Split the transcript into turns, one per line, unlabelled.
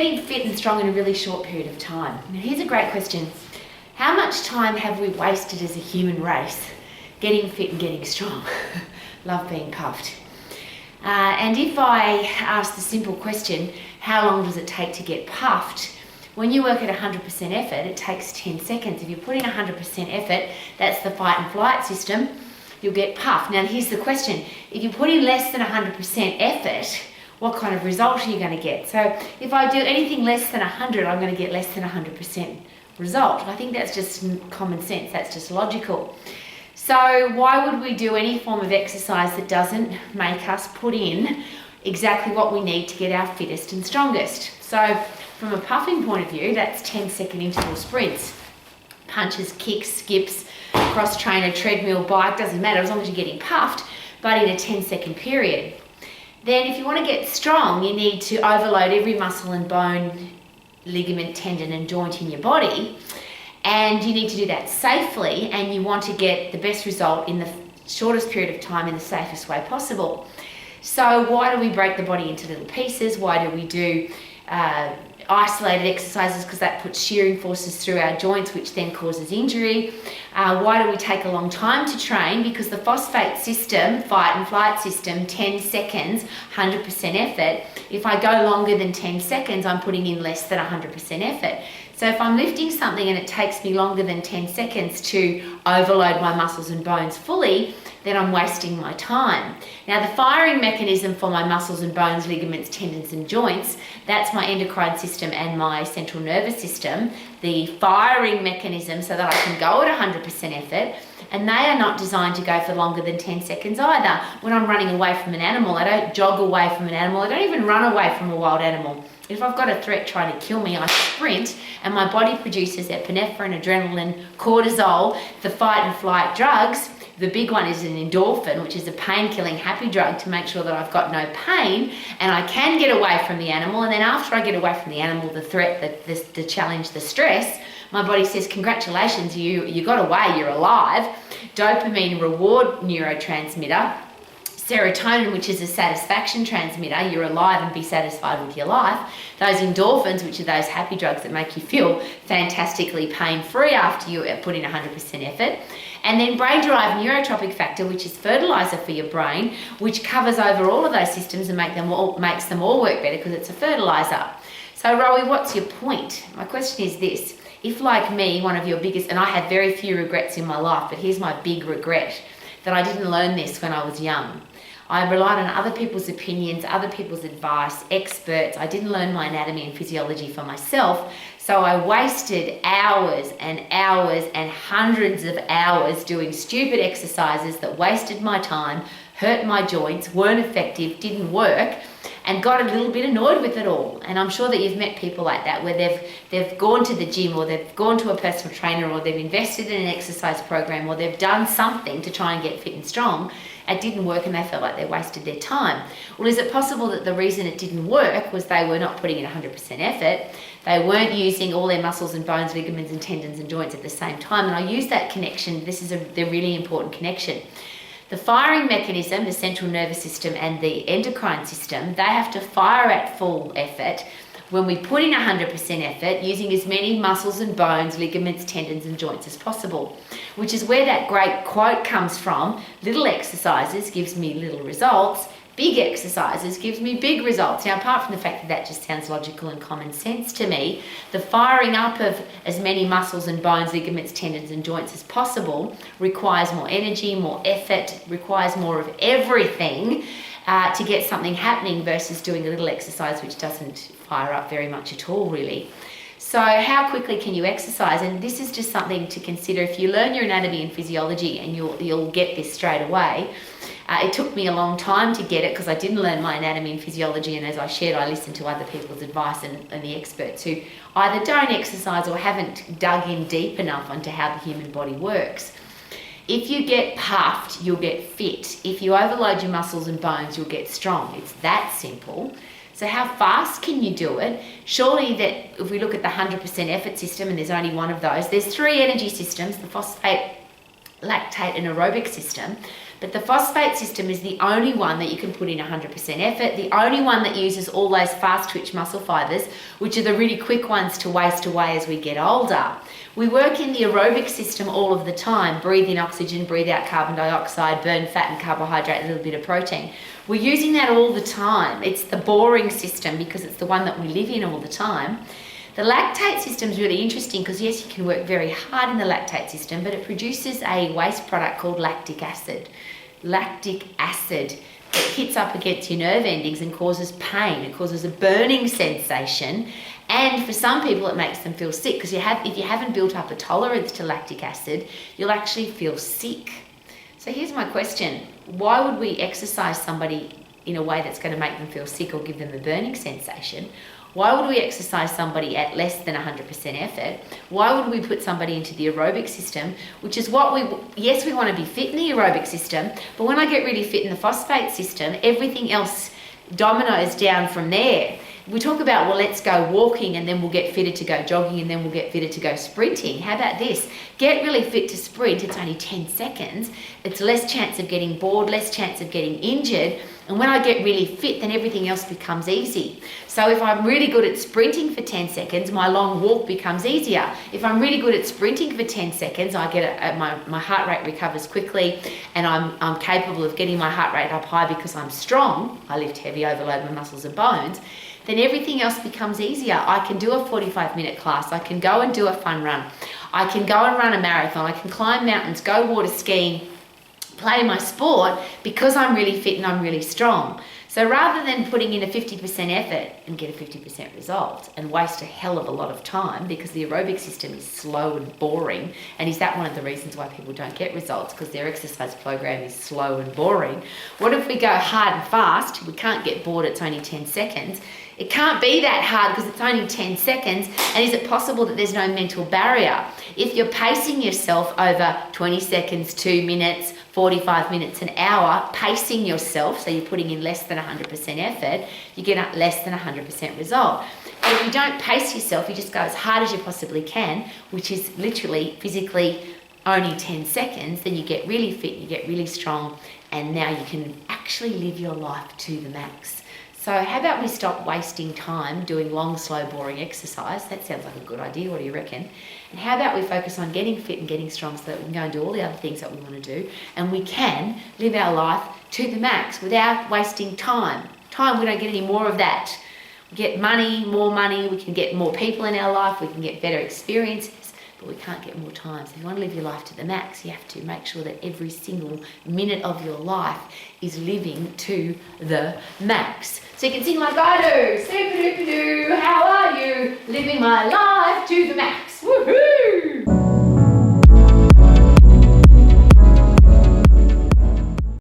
getting fit and strong in a really short period of time. Now here's a great question. How much time have we wasted as a human race getting fit and getting strong? Love being puffed. And if I ask the simple question, how long does it take to get puffed? When you work at 100% effort, it takes 10 seconds. If you put in 100% effort, that's the fight and flight system, you'll get puffed. Now here's the question. If you put in less than 100% effort, what kind of result are you going to get? So if I do anything less than 100, I'm going to get less than 100% result. I think that's just common sense. That's just logical. So why would we do any form of exercise that doesn't make us put in exactly what we need to get our fittest and strongest? So from a puffing point of view, that's 10-second interval sprints. Punches, kicks, skips, cross-trainer, treadmill, bike, doesn't matter as long as you're getting puffed, but in a 10-second period. Then if you want to get strong, you need to overload every muscle and bone, ligament, tendon and joint in your body. And you need to do that safely, and you want to get the best result in the shortest period of time in the safest way possible. So why do we break the body into little pieces? Why do we do isolated exercises? Because that puts shearing forces through our joints, which then causes injury. Why do we take a long time to train? Because the phosphate system, fight and flight system, 10 seconds, 100% effort. If I go longer than 10 seconds, I'm putting in less than 100% effort. So if I'm lifting something and it takes me longer than 10 seconds to overload my muscles and bones fully, then I'm wasting my time. Now the firing mechanism for my muscles and bones, ligaments, tendons and joints, that's my endocrine system and my central nervous system. The firing mechanism so that I can go at 100% effort, and they are not designed to go for longer than 10 seconds either. When I'm running away from an animal, I don't jog away from an animal, I don't even run away from a wild animal. If I've got a threat trying to kill me, I sprint, and my body produces epinephrine, adrenaline, cortisol, the fight and flight drugs. The big one is an endorphin, which is a pain-killing happy drug to make sure that I've got no pain and I can get away from the animal. And then after I get away from the animal, the threat, the challenge, the stress, my body says, congratulations, you got away, you're alive. Dopamine, reward neurotransmitter. Serotonin, which is a satisfaction transmitter, you're alive and be satisfied with your life. Those endorphins, which are those happy drugs that make you feel fantastically pain-free after you put in 100% effort. And then brain-derived neurotropic factor, which is fertilizer for your brain, which covers over all of those systems and makes them all work better because it's a fertilizer. So Rowie, what's your point? My question is this. If like me, one of your biggest, and I have very few regrets in my life, but here's my big regret, that I didn't learn this when I was young. I relied on other people's opinions, other people's advice, experts. I didn't learn my anatomy and physiology for myself. So I wasted hours and hours and hundreds of hours doing stupid exercises that wasted my time, hurt my joints, weren't effective, didn't work, and got a little bit annoyed with it all. And I'm sure that you've met people like that, where they've gone to the gym, or they've gone to a personal trainer, or they've invested in an exercise program, or they've done something to try and get fit and strong. It didn't work and they felt like they wasted their time. Well, is it possible that the reason it didn't work was they were not putting in 100% effort? They weren't using all their muscles and bones, ligaments and tendons and joints at the same time. And I use that connection. This is the really important connection. The firing mechanism, the central nervous system and the endocrine system, they have to fire at full effort when we put in 100% effort, using as many muscles and bones, ligaments, tendons and joints as possible, which is where that great quote comes from. Little exercises gives me little results. Big exercises gives me big results. Now, apart from the fact that that just sounds logical and common sense to me, the firing up of as many muscles and bones, ligaments, tendons and joints as possible requires more energy, more effort, requires more of everything to get something happening versus doing a little exercise which doesn't fire up very much at all, really. So how quickly can you exercise? And this is just something to consider. If you learn your anatomy and physiology, and you'll get this straight away. It took me a long time to get it because I didn't learn my anatomy and physiology, and as I shared, I listened to other people's advice and the experts who either don't exercise or haven't dug in deep enough onto how the human body works. If you get puffed, you'll get fit. If you overload your muscles and bones, you'll get strong. It's that simple. So how fast can you do it? Surely that if we look at the 100% effort system, and there's only one of those, there's three energy systems, the phosphate, lactate and aerobic system, but the phosphate system is the only one that you can put in 100% effort, the only one that uses all those fast twitch muscle fibers, which are the really quick ones to waste away as we get older. We work in the aerobic system all of the time, breathe in oxygen, breathe out carbon dioxide, burn fat and carbohydrate, a little bit of protein. We're using that all the time. It's the boring system because it's the one that we live in all the time. The lactate system is really interesting because yes, you can work very hard in the lactate system, but it produces a waste product called lactic acid. Lactic acid that hits up against your nerve endings and causes pain. It causes a burning sensation, and for some people it makes them feel sick because if you haven't built up a tolerance to lactic acid, you'll actually feel sick. So here's my question. Why would we exercise somebody in a way that's going to make them feel sick or give them a burning sensation? Why would we exercise somebody at less than 100% effort? Why would we put somebody into the aerobic system, which is what yes, we want to be fit in the aerobic system, but when I get really fit in the phosphate system, everything else dominoes down from there. We talk about, well, let's go walking and then we'll get fitted to go jogging and then we'll get fitted to go sprinting. How about this? Get really fit to sprint. It's only 10 seconds. It's less chance of getting bored, less chance of getting injured. And when I get really fit, then everything else becomes easy. So if I'm really good at sprinting for 10 seconds, my long walk becomes easier. If I'm really good at sprinting for 10 seconds, I get my heart rate recovers quickly, and I'm capable of getting my heart rate up high because I'm strong. I lift heavy, overload my muscles and bones. Then everything else becomes easier. I can do a 45-minute class. I can go and do a fun run. I can go and run a marathon. I can climb mountains, go water skiing, play my sport because I'm really fit and I'm really strong. So rather than putting in a 50% effort and get a 50% result and waste a hell of a lot of time because the aerobic system is slow and boring, and is that one of the reasons why people don't get results, because their exercise program is slow and boring? What if we go hard and fast? We can't get bored, it's only 10 seconds. It can't be that hard because it's only 10 seconds. And is it possible that there's no mental barrier? If you're pacing yourself over 20 seconds, 2 minutes, 45 minutes, an hour, pacing yourself, so you're putting in less than 100% effort, you get a less than 100% result. But if you don't pace yourself, you just go as hard as you possibly can, which is literally physically only 10 seconds, then you get really fit, you get really strong, and now you can actually live your life to the max. So how about we stop wasting time doing long, slow, boring exercise? That sounds like a good idea. What do you reckon? And how about we focus on getting fit and getting strong so that we can go and do all the other things that we want to do, and we can live our life to the max without wasting time. We don't get any more of that. We get money, more money, we can get more people in our life, we can get better experiences, but we can't get more time. So if you want to live your life to the max, you have to make sure that every single minute of your life is living to the max. So you can sing like I do. Super-duper-doo, how are you? Living my life to the max.